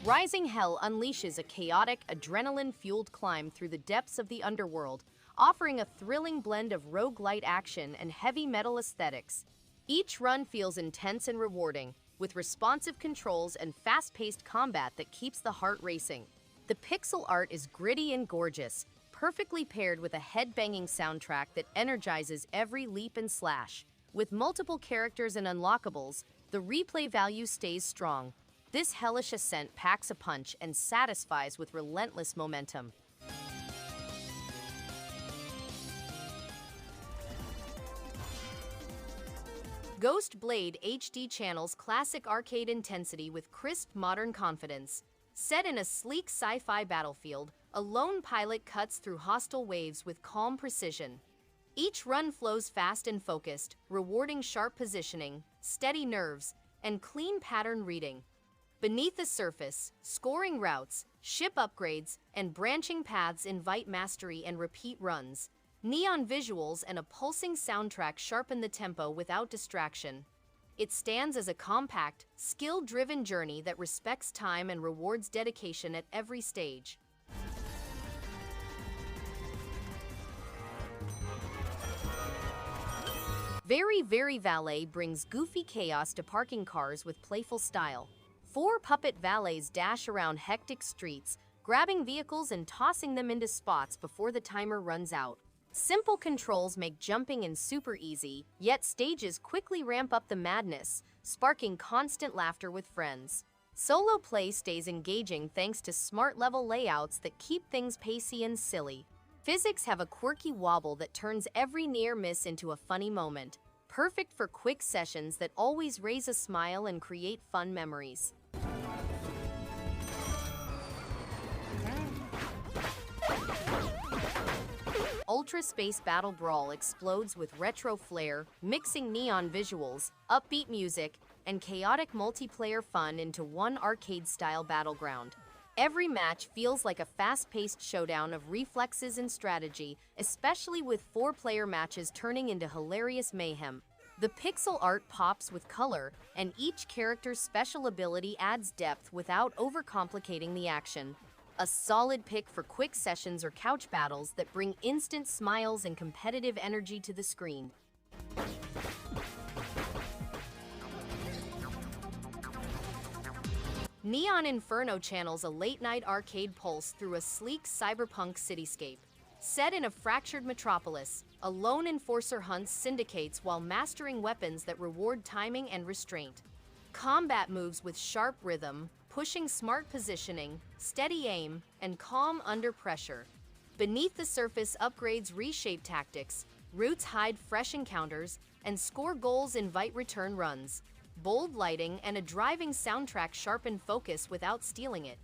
Rising Hell unleashes a chaotic, adrenaline-fueled climb through the depths of the underworld, offering a thrilling blend of roguelite action and heavy metal aesthetics. Each run feels intense and rewarding, with responsive controls and fast-paced combat that keeps the heart racing. The pixel art is gritty and gorgeous, perfectly paired with a head-banging soundtrack that energizes every leap and slash. With multiple characters and unlockables, the replay value stays strong. This hellish ascent packs a punch and satisfies with relentless momentum. Ghost Blade HD channels classic arcade intensity with crisp modern confidence. Set in a sleek sci-fi battlefield, a lone pilot cuts through hostile waves with calm precision. Each run flows fast and focused, rewarding sharp positioning, steady nerves, and clean pattern reading. Beneath the surface, scoring routes, ship upgrades, and branching paths invite mastery and repeat runs. Neon visuals and a pulsing soundtrack sharpen the tempo without distraction. It stands as a compact, skill-driven journey that respects time and rewards dedication at every stage. Very Valet brings goofy chaos to parking cars with playful style. 4 puppet valets dash around hectic streets, grabbing vehicles and tossing them into spots before the timer runs out. Simple controls make jumping in super easy, yet stages quickly ramp up the madness, sparking constant laughter with friends. Solo play stays engaging thanks to smart level layouts that keep things pacey and silly. Physics have a quirky wobble that turns every near miss into a funny moment, perfect for quick sessions that always raise a smile and create fun memories. Ultra Space Battle Brawl explodes with retro flair, mixing neon visuals, upbeat music, and chaotic multiplayer fun into one arcade-style battleground. Every match feels like a fast-paced showdown of reflexes and strategy, especially with 4-player matches turning into hilarious mayhem. The pixel art pops with color, and each character's special ability adds depth without overcomplicating the action. A solid pick for quick sessions or couch battles that bring instant smiles and competitive energy to the screen. Neon Inferno channels a late-night arcade pulse through a sleek cyberpunk cityscape. Set in a fractured metropolis, a lone enforcer hunts syndicates while mastering weapons that reward timing and restraint. Combat moves with sharp rhythm, pushing smart positioning, steady aim, and calm under pressure. Beneath the surface, upgrades reshape tactics, routes hide fresh encounters, and score goals invite return runs. Bold lighting and a driving soundtrack sharpen focus without stealing it.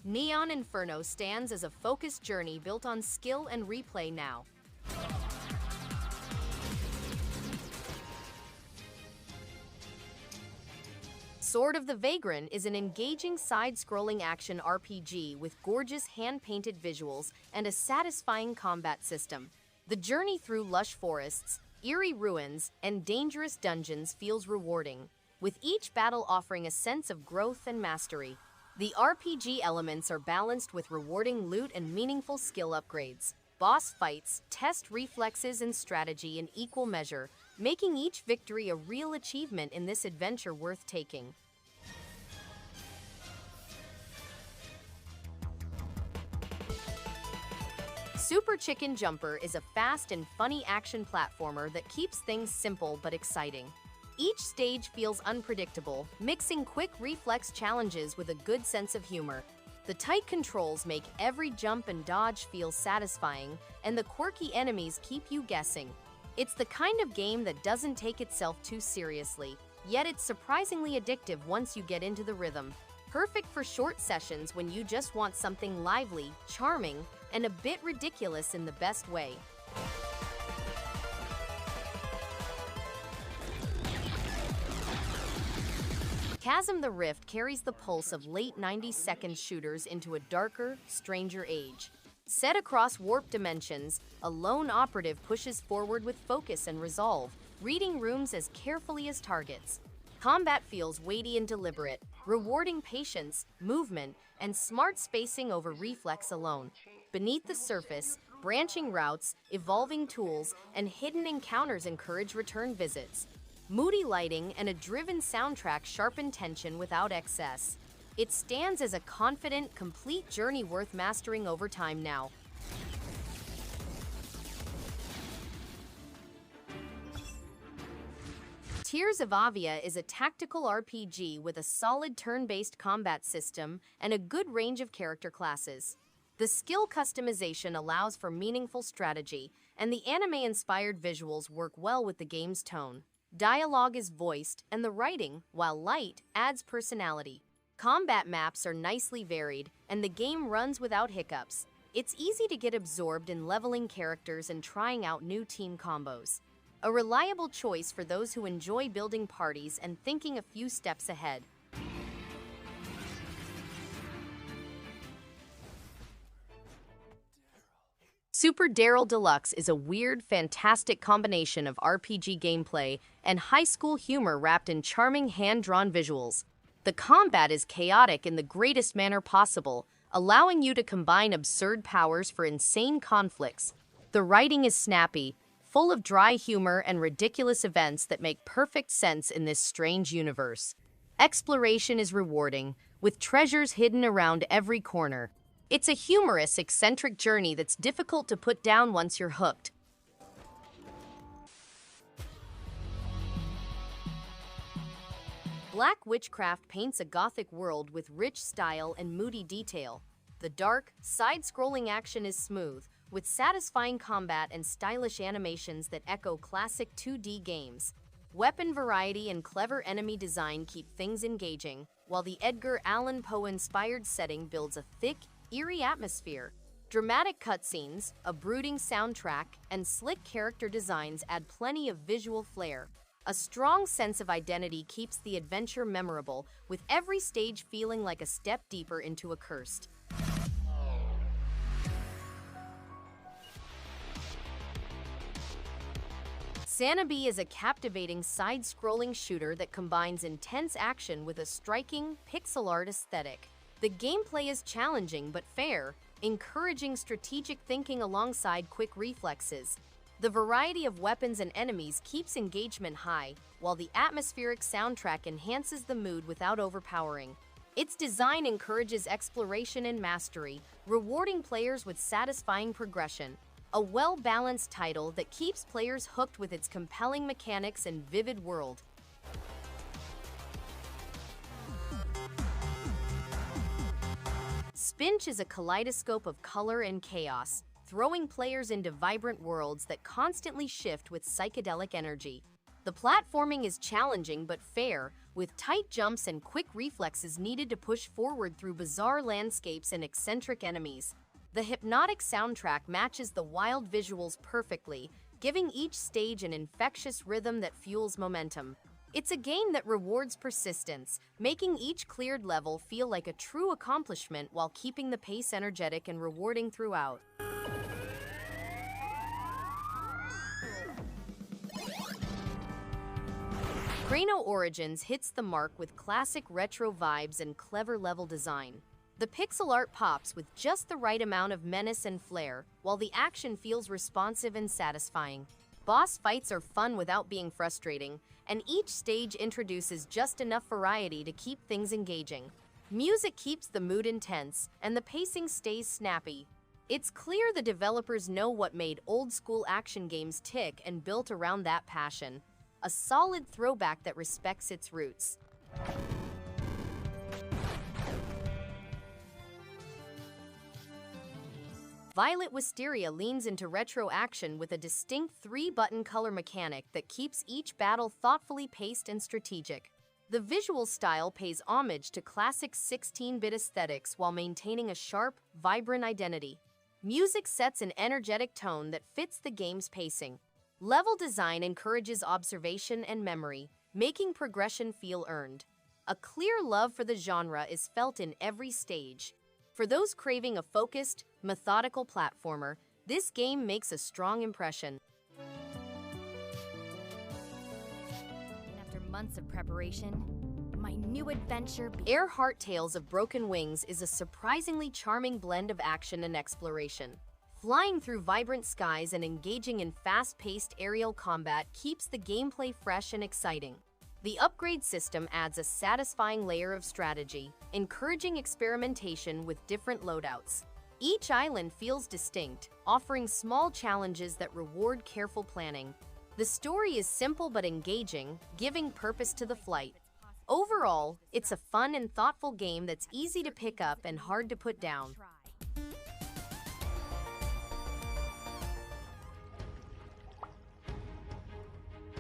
Neon Inferno stands as a focused journey built on skill and replay now. Sword of the Vagrant is an engaging side-scrolling action RPG with gorgeous hand-painted visuals and a satisfying combat system. The journey through lush forests, eerie ruins, and dangerous dungeons feels rewarding, with each battle offering a sense of growth and mastery. The RPG elements are balanced with rewarding loot and meaningful skill upgrades. Boss fights test reflexes and strategy in equal measure, making each victory a real achievement in this adventure worth taking. Super Chicken Jumper is a fast and funny action platformer that keeps things simple but exciting. Each stage feels unpredictable, mixing quick reflex challenges with a good sense of humor. The tight controls make every jump and dodge feel satisfying, and the quirky enemies keep you guessing. It's the kind of game that doesn't take itself too seriously, yet it's surprisingly addictive once you get into the rhythm. Perfect for short sessions when you just want something lively, charming, and a bit ridiculous in the best way. Chasm the Rift carries the pulse of late 90s shooters into a darker, stranger age. Set across warped dimensions, a lone operative pushes forward with focus and resolve, reading rooms as carefully as targets. Combat feels weighty and deliberate, rewarding patience, movement, and smart spacing over reflex alone. Beneath the surface, branching routes, evolving tools, and hidden encounters encourage return visits. Moody lighting and a driven soundtrack sharpen tension without excess. It stands as a confident, complete journey worth mastering over time now. Tears of Avia is a tactical RPG with a solid turn-based combat system and a good range of character classes. The skill customization allows for meaningful strategy, and the anime-inspired visuals work well with the game's tone. Dialogue is voiced, and the writing, while light, adds personality. Combat maps are nicely varied, and the game runs without hiccups. It's easy to get absorbed in leveling characters and trying out new team combos. A reliable choice for those who enjoy building parties and thinking a few steps ahead. Super Daryl Deluxe is a weird, fantastic combination of RPG gameplay and high school humor wrapped in charming hand-drawn visuals. The combat is chaotic in the greatest manner possible, allowing you to combine absurd powers for insane conflicts. The writing is snappy, full of dry humor and ridiculous events that make perfect sense in this strange universe. Exploration is rewarding, with treasures hidden around every corner. It's a humorous, eccentric journey that's difficult to put down once you're hooked. Black Witchcraft paints a gothic world with rich style and moody detail. The dark, side-scrolling action is smooth, with satisfying combat and stylish animations that echo classic 2D games. Weapon variety and clever enemy design keep things engaging, while the Edgar Allan Poe-inspired setting builds a thick, eerie atmosphere. Dramatic cutscenes, a brooding soundtrack, and slick character designs add plenty of visual flair. A strong sense of identity keeps the adventure memorable, with every stage feeling like a step deeper into a cursed. SANABI is a captivating side-scrolling shooter that combines intense action with a striking, pixel art aesthetic. The gameplay is challenging but fair, encouraging strategic thinking alongside quick reflexes. The variety of weapons and enemies keeps engagement high, while the atmospheric soundtrack enhances the mood without overpowering. Its design encourages exploration and mastery, rewarding players with satisfying progression. A well-balanced title that keeps players hooked with its compelling mechanics and vivid world. Spinch is a kaleidoscope of color and chaos, throwing players into vibrant worlds that constantly shift with psychedelic energy. The platforming is challenging but fair, with tight jumps and quick reflexes needed to push forward through bizarre landscapes and eccentric enemies. The hypnotic soundtrack matches the wild visuals perfectly, giving each stage an infectious rhythm that fuels momentum. It's a game that rewards persistence, making each cleared level feel like a true accomplishment while keeping the pace energetic and rewarding throughout. Kraino Origins hits the mark with classic retro vibes and clever level design. The pixel art pops with just the right amount of menace and flair, while the action feels responsive and satisfying. Boss fights are fun without being frustrating, and each stage introduces just enough variety to keep things engaging. Music keeps the mood intense, and the pacing stays snappy. It's clear the developers know what made old-school action games tick and built around that passion. A solid throwback that respects its roots. Violet Wisteria leans into retro action with a distinct 3-button color mechanic that keeps each battle thoughtfully paced and strategic. The visual style pays homage to classic 16-bit aesthetics while maintaining a sharp, vibrant identity. Music sets an energetic tone that fits the game's pacing. Level design encourages observation and memory, making progression feel earned. A clear love for the genre is felt in every stage. For those craving a focused, methodical platformer, this game makes a strong impression. After months of preparation, my new adventure Airheart Tales of Broken Wings is a surprisingly charming blend of action and exploration. Flying through vibrant skies and engaging in fast-paced aerial combat keeps the gameplay fresh and exciting. The upgrade system adds a satisfying layer of strategy, encouraging experimentation with different loadouts. Each island feels distinct, offering small challenges that reward careful planning. The story is simple but engaging, giving purpose to the flight. Overall, it's a fun and thoughtful game that's easy to pick up and hard to put down.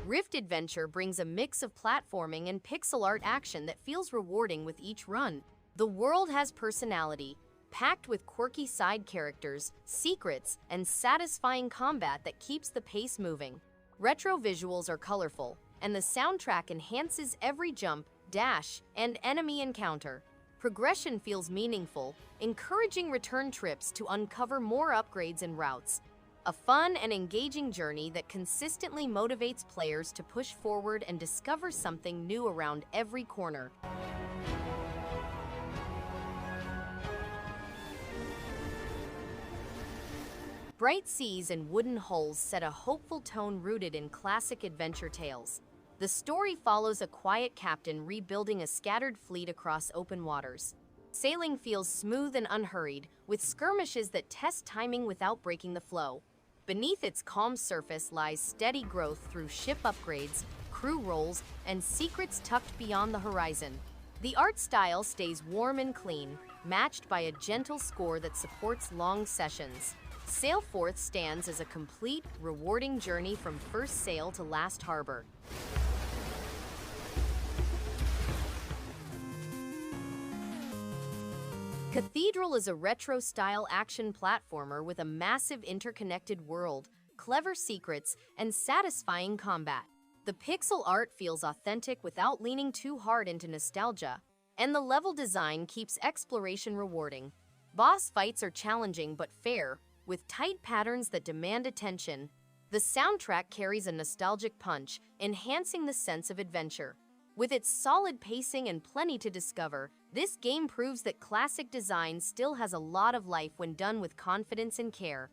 Rift Adventure brings a mix of platforming and pixel art action that feels rewarding with each run. The world has personality, packed with quirky side characters, secrets, and satisfying combat that keeps the pace moving. Retro visuals are colorful, and the soundtrack enhances every jump, dash, and enemy encounter. Progression feels meaningful, encouraging return trips to uncover more upgrades and routes. A fun and engaging journey that consistently motivates players to push forward and discover something new around every corner. Bright seas and wooden hulls set a hopeful tone rooted in classic adventure tales. The story follows a quiet captain rebuilding a scattered fleet across open waters. Sailing feels smooth and unhurried, with skirmishes that test timing without breaking the flow. Beneath its calm surface lies steady growth through ship upgrades, crew roles, and secrets tucked beyond the horizon. The art style stays warm and clean, matched by a gentle score that supports long sessions. Sailforth stands as a complete, rewarding journey from first sail to last harbor. Cathedral is a retro-style action platformer with a massive interconnected world, clever secrets, and satisfying combat. The pixel art feels authentic without leaning too hard into nostalgia, and the level design keeps exploration rewarding. Boss fights are challenging but fair, with tight patterns that demand attention. The soundtrack carries a nostalgic punch, enhancing the sense of adventure. With its solid pacing and plenty to discover, this game proves that classic design still has a lot of life when done with confidence and care.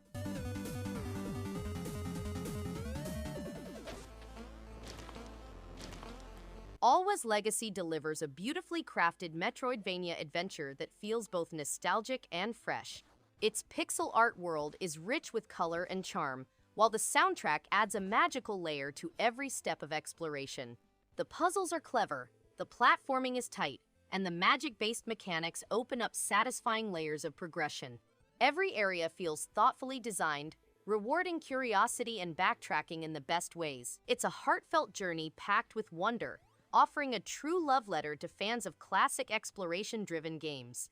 Alwa's Legacy delivers a beautifully crafted Metroidvania adventure that feels both nostalgic and fresh. Its pixel art world is rich with color and charm, while the soundtrack adds a magical layer to every step of exploration. The puzzles are clever, the platforming is tight, and the magic-based mechanics open up satisfying layers of progression. Every area feels thoughtfully designed, rewarding curiosity and backtracking in the best ways. It's a heartfelt journey packed with wonder, offering a true love letter to fans of classic exploration-driven games.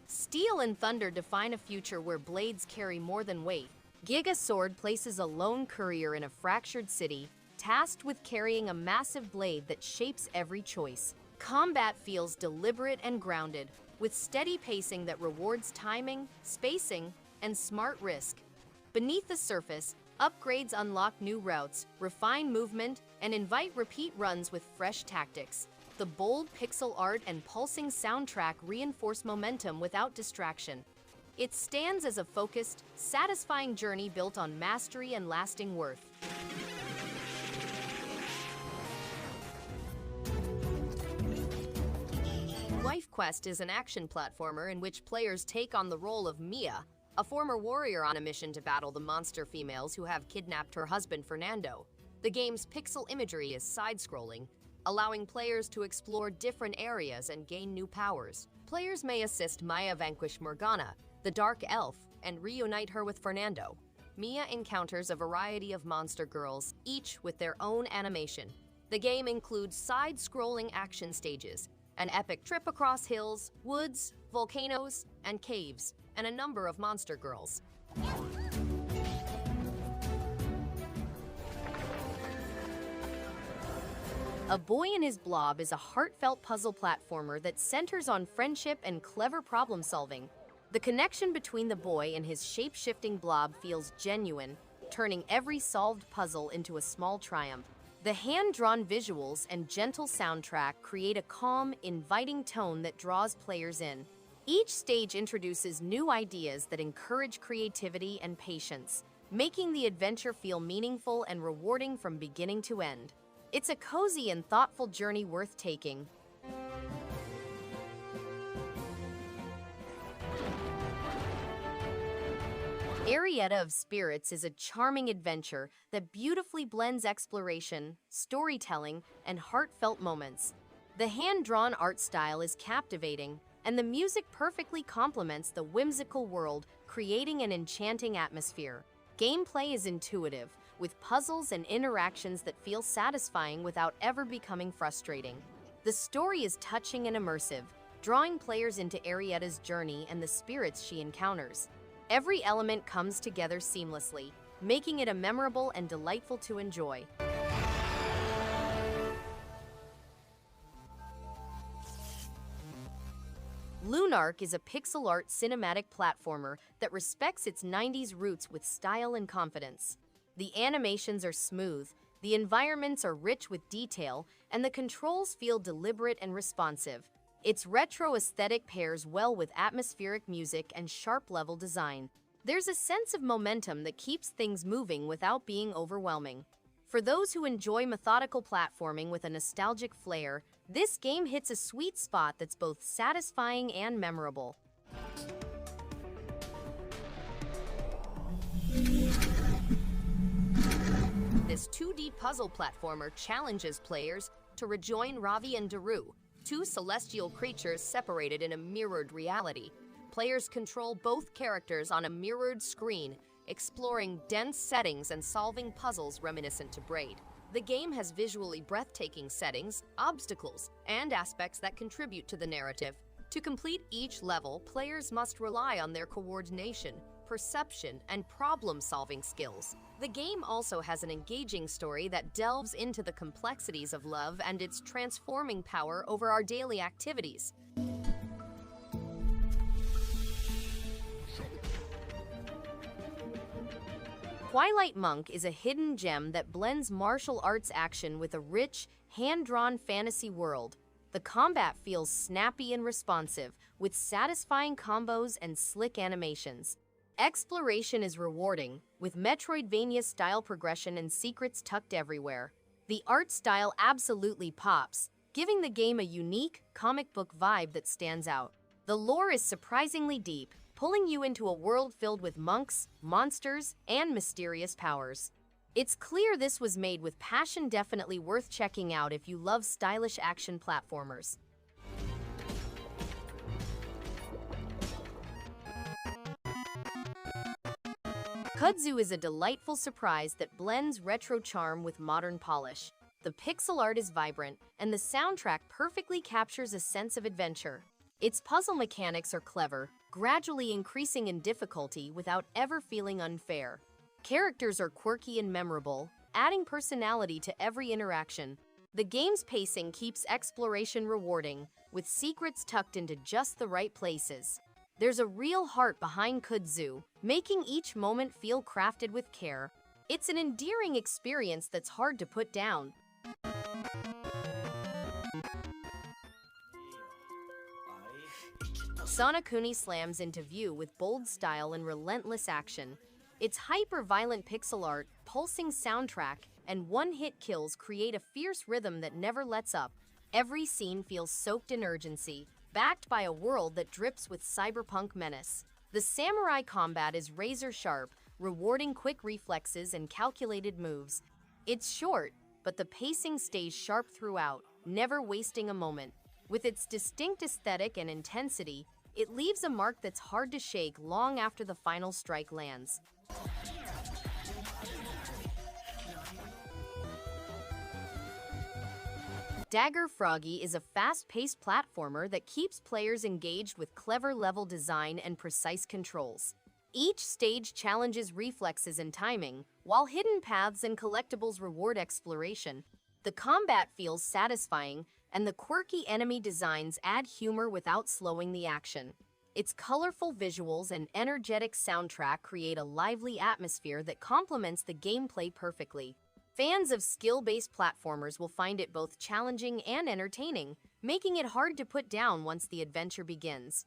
Steel and Thunder define a future where blades carry more than weight. GIGASWORD places a lone courier in a fractured city, tasked with carrying a massive blade that shapes every choice. Combat feels deliberate and grounded, with steady pacing that rewards timing, spacing, and smart risk. Beneath the surface, upgrades unlock new routes, refine movement, and invite repeat runs with fresh tactics. The bold pixel art and pulsing soundtrack reinforce momentum without distraction. It stands as a focused, satisfying journey built on mastery and lasting worth. Wife Quest is an action platformer in which players take on the role of Mia, a former warrior on a mission to battle the monster females who have kidnapped her husband Fernando. The game's pixel imagery is side-scrolling, allowing players to explore different areas and gain new powers. Players may assist Maya vanquish Morgana, the Dark Elf, and reunite her with Fernando. Mia encounters a variety of monster girls, each with their own animation. The game includes side-scrolling action stages, an epic trip across hills, woods, volcanoes, and caves, and a number of monster girls. A Boy and His Blob is a heartfelt puzzle platformer that centers on friendship and clever problem-solving. The connection between the boy and his shape-shifting blob feels genuine, turning every solved puzzle into a small triumph. The hand-drawn visuals and gentle soundtrack create a calm, inviting tone that draws players in. Each stage introduces new ideas that encourage creativity and patience, making the adventure feel meaningful and rewarding from beginning to end. It's a cozy and thoughtful journey worth taking. Arietta of Spirits is a charming adventure that beautifully blends exploration, storytelling, and heartfelt moments. The hand-drawn art style is captivating, and the music perfectly complements the whimsical world, creating an enchanting atmosphere. Gameplay is intuitive, with puzzles and interactions that feel satisfying without ever becoming frustrating. The story is touching and immersive, drawing players into Arietta's journey and the spirits she encounters. Every element comes together seamlessly, making it a memorable and delightful to enjoy. LUNARK is a pixel art cinematic platformer that respects its 90s roots with style and confidence. The animations are smooth, the environments are rich with detail, and the controls feel deliberate and responsive. Its retro aesthetic pairs well with atmospheric music and sharp-level design. There's a sense of momentum that keeps things moving without being overwhelming. For those who enjoy methodical platforming with a nostalgic flair, this game hits a sweet spot that's both satisfying and memorable. This 2D puzzle platformer challenges players to rejoin Ravva and Daryl, two celestial creatures separated in a mirrored reality. Players control both characters on a mirrored screen, exploring dense settings and solving puzzles reminiscent to Braid. The game has visually breathtaking settings, obstacles, and aspects that contribute to the narrative. To complete each level, players must rely on their coordination, perception, and problem-solving skills. The game also has an engaging story that delves into the complexities of love and its transforming power over our daily activities. Twilight Monk is a hidden gem that blends martial arts action with a rich, hand-drawn fantasy world. The combat feels snappy and responsive, with satisfying combos and slick animations. Exploration is rewarding, with Metroidvania-style progression and secrets tucked everywhere. The art style absolutely pops, giving the game a unique, comic book vibe that stands out. The lore is surprisingly deep, pulling you into a world filled with monks, monsters, and mysterious powers. It's clear this was made with passion, definitely worth checking out if you love stylish action platformers. Kudzu is a delightful surprise that blends retro charm with modern polish. The pixel art is vibrant, and the soundtrack perfectly captures a sense of adventure. Its puzzle mechanics are clever, gradually increasing in difficulty without ever feeling unfair. Characters are quirky and memorable, adding personality to every interaction. The game's pacing keeps exploration rewarding, with secrets tucked into just the right places. There's a real heart behind Kudzu, making each moment feel crafted with care. It's an endearing experience that's hard to put down. SONOKUNI slams into view with bold style and relentless action. Its hyper-violent pixel art, pulsing soundtrack, and one-hit kills create a fierce rhythm that never lets up. Every scene feels soaked in urgency, backed by a world that drips with cyberpunk menace. The samurai combat is razor-sharp, rewarding quick reflexes and calculated moves. It's short, but the pacing stays sharp throughout, never wasting a moment. With its distinct aesthetic and intensity, it leaves a mark that's hard to shake long after the final strike lands. Dagger Froggy is a fast-paced platformer that keeps players engaged with clever level design and precise controls. Each stage challenges reflexes and timing, while hidden paths and collectibles reward exploration. The combat feels satisfying, and the quirky enemy designs add humor without slowing the action. Its colorful visuals and energetic soundtrack create a lively atmosphere that complements the gameplay perfectly. Fans of skill-based platformers will find it both challenging and entertaining, making it hard to put down once the adventure begins.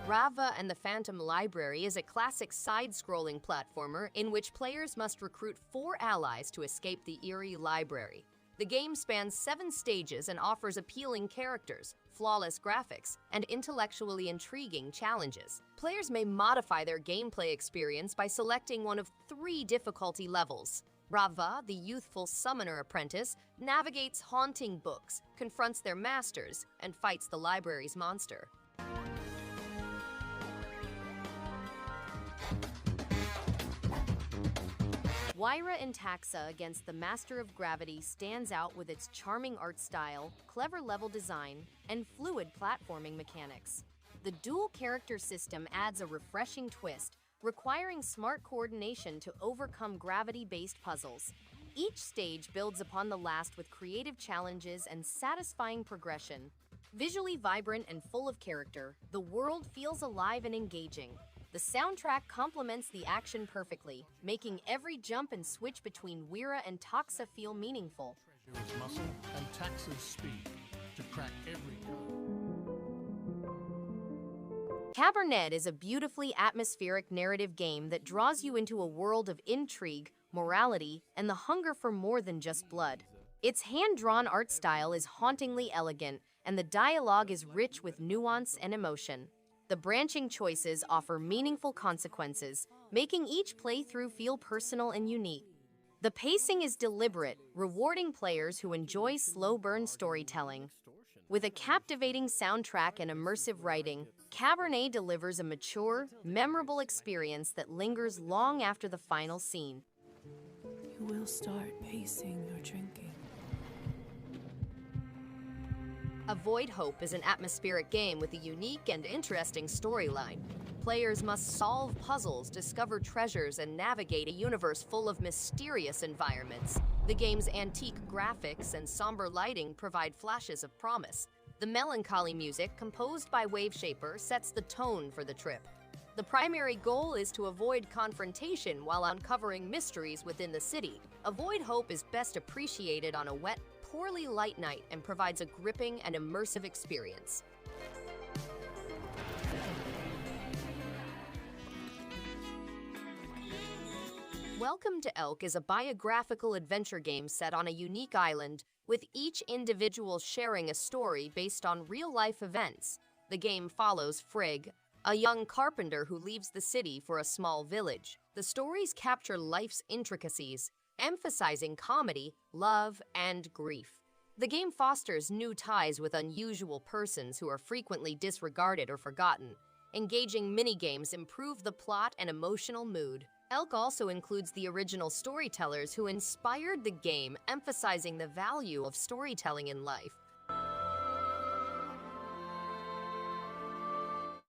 Ravva and the Phantom Library is a classic side-scrolling platformer in which players must recruit 4 allies to escape the eerie library. The game spans 7 stages and offers appealing characters, flawless graphics, and intellectually intriguing challenges. Players may modify their gameplay experience by selecting one of 3 difficulty levels. Ravva, the youthful summoner apprentice, navigates haunting books, confronts their masters, and fights the library's monster. Wira in Taksa against the Master of Gravity stands out with its charming art style, clever level design, and fluid platforming mechanics. The dual character system adds a refreshing twist, requiring smart coordination to overcome gravity-based puzzles. Each stage builds upon the last with creative challenges and satisfying progression. Visually vibrant and full of character, the world feels alive and engaging. The soundtrack complements the action perfectly, making every jump and switch between Wira and Taksa feel meaningful. His muscle and Taksa's speed to crack every code. Cabernet is a beautifully atmospheric narrative game that draws you into a world of intrigue, morality, and the hunger for more than just blood. Its hand-drawn art style is hauntingly elegant, and the dialogue is rich with nuance and emotion. The branching choices offer meaningful consequences, making each playthrough feel personal and unique. The pacing is deliberate, rewarding players who enjoy slow-burn storytelling. With a captivating soundtrack and immersive writing, Cabernet delivers a mature, memorable experience that lingers long after the final scene. You will start pacing your drinking. Avoid Hope is an atmospheric game with a unique and interesting storyline. Players must solve puzzles, discover treasures, and navigate a universe full of mysterious environments. The game's antique graphics and somber lighting provide flashes of promise. The melancholy music, composed by Waveshaper, sets the tone for the trip. The primary goal is to avoid confrontation while uncovering mysteries within the city. Avoid Hope is best appreciated on a wet, poorly light night and provides a gripping and immersive experience. Welcome to Elk is a biographical adventure game set on a unique island, with each individual sharing a story based on real-life events. The game follows Frigg, a young carpenter who leaves the city for a small village. The stories capture life's intricacies, emphasizing comedy, love, and grief. The game fosters new ties with unusual persons who are frequently disregarded or forgotten. Engaging mini-games improve the plot and emotional mood. Elk also includes the original storytellers who inspired the game, emphasizing the value of storytelling in life.